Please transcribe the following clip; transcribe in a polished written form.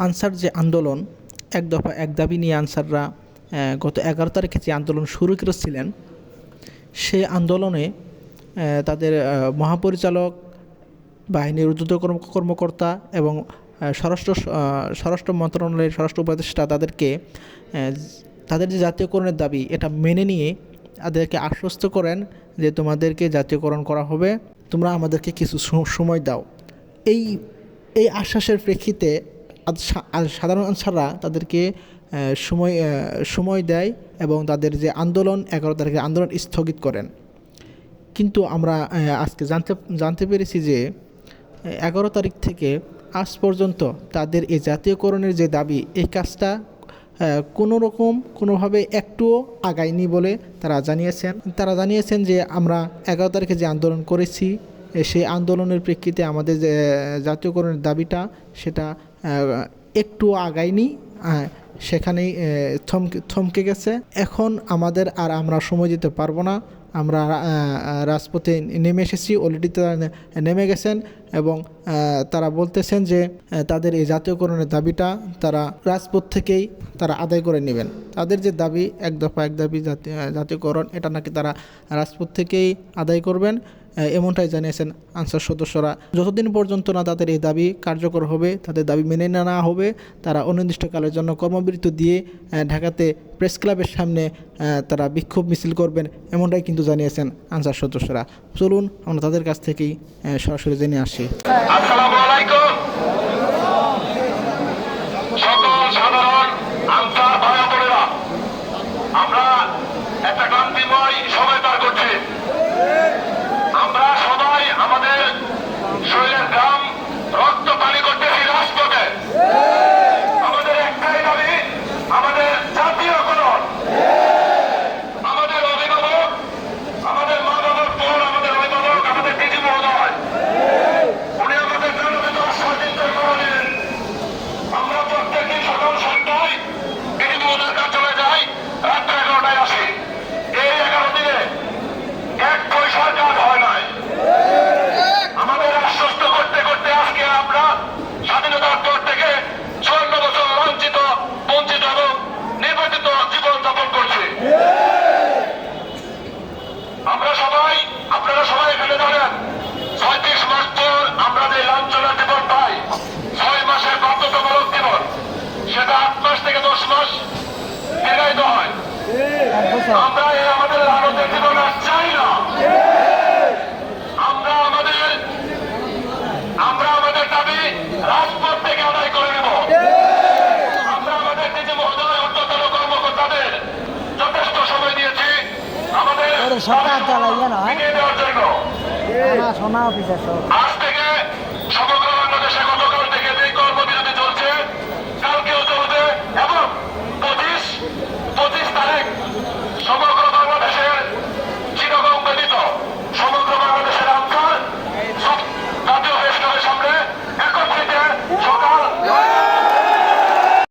Answer যে আন্দোলন, এক দফা এক দাবি নিয়ে আনসাররা গত 11 তারিখে যে আন্দোলন শুরু করেছিলেন, সে আন্দোলনে তাদের মহাপরিচালক, বাহিনীর ঊর্ধ্বতন কর্মকর্তা এবং স্বরাষ্ট্র মন্ত্রণালয়ের স্বরাষ্ট্র উপদেষ্টা তাদেরকে তাদের যে জাতীয়করণের দাবি এটা মেনে নিয়ে তাদেরকে আশ্বস্ত করেন যে তোমাদেরকে জাতীয়করণ করা হবে, তোমরা আমাদেরকে কিছু সময় দাও। এই এই আশ্বাসের প্রেক্ষিতে সাধারণ আনসাররা তাদেরকে সময় দেয় এবং তাদের যে আন্দোলন 11 তারিখে আন্দোলন স্থগিত করেন। কিন্তু আমরা আজকে জানতে পেরেছি যে 11 তারিখ থেকে আজ পর্যন্ত তাদের এই জাতীয়করণের যে দাবি, এই কাজটা কোনোভাবে একটুও আগায়নি বলে তারা জানিয়েছেন যে আমরা 11 তারিখে যে আন্দোলন করেছি, সেই আন্দোলনের প্রেক্ষিতে আমাদের যে জাতীয়করণের দাবিটা সেটা একটুও আগায়নি, সেখানেই থমকে গেছে। এখন আমরা সময় দিতে পারবো না, আমরা রাজপথে নেমে এসেছি, অলরেডি তারা নেমে গেছেন এবং তারা বলতেছেন যে তাদের এই জাতীয়করণের দাবিটা তারা রাজপথ থেকেই তারা আদায় করে নেবেন। তাদের যে দাবি এক দফা এক দাবি জাতীয়করণ, এটা নাকি তারা রাজপথ থেকেই আদায় করবেন, এমনটাই জানিয়েছেন আনসার সদস্যরা। যতদিন পর্যন্ত না তাদের এই দাবি কার্যকর হবে, তাদের দাবি মেনে নেওয়া হবে, তারা অনির্দিষ্টকালের জন্য কর্মবিরতি দিয়ে ঢাকাতে প্রেস ক্লাবের সামনে তারা বিক্ষোভ মিছিল করবেন, এমনটাই কিন্তু জানিয়েছেন আনসার সদস্যরা। চলুন আমরা তাদের কাছ থেকেই সরাসরি জেনে আসি। আসসালামু আলাইকুম। সকল সাধারণ আনসার ভাই বোনেরা, আমরা একটা ক্লান্তিময় সময় পার করছি। আমরা সবাই আমাদের শরীরের ঘাম রক্ত পানি করতেছি রাজপথে। আমাদের একটাই দাবি, আমাদের জাতীয়করণ। আমাদের অভিভাবক, আমাদের মা বাবার পর আমাদের অভিভাবক, আমাদের দিদি মহোদয়, উনি আমাদের জনগণ স্বাধীন করেন। আমরা প্রত্যেকদিন সকাল 7টায় দিদি মহোদয়ের কার্যালয়ে যাই, রাত্রে 11টায় আসি। এই 11 দিনে এক পয়সার কাজ হয় নাই। আমাদের আশ্বস্ত করতে করতে আজকে আমরা স্বাধীনতার পর থেকে 54 বছর লাঞ্ছিত, বঞ্চিত এবং নির্বাচিত জীবন যাপন করছি। আপনারা সবাই এখানে জানেন, 36 মাস পর আমরা যে লাঞ্ছনার জীবন পাই, 6 মাসের বাধ্যতামূলক জীবন, সেটা 8 মাস থেকে 10 মাস দীর্ঘায়িত হয়। আমরা আমাদের লালনের জীবন আর চাই না। আমরা আমাদের দাবি রাজপথ থেকে আদায় করে নেব। আমরা আমাদের দিদি মহোদয়, ঊর্ধ্বতন কর্মকর্তাদের যথেষ্ট সময় দিয়েছি আমাদের দেওয়ার জন্য। আজ থেকে সমগ্র বাংলাদেশে গত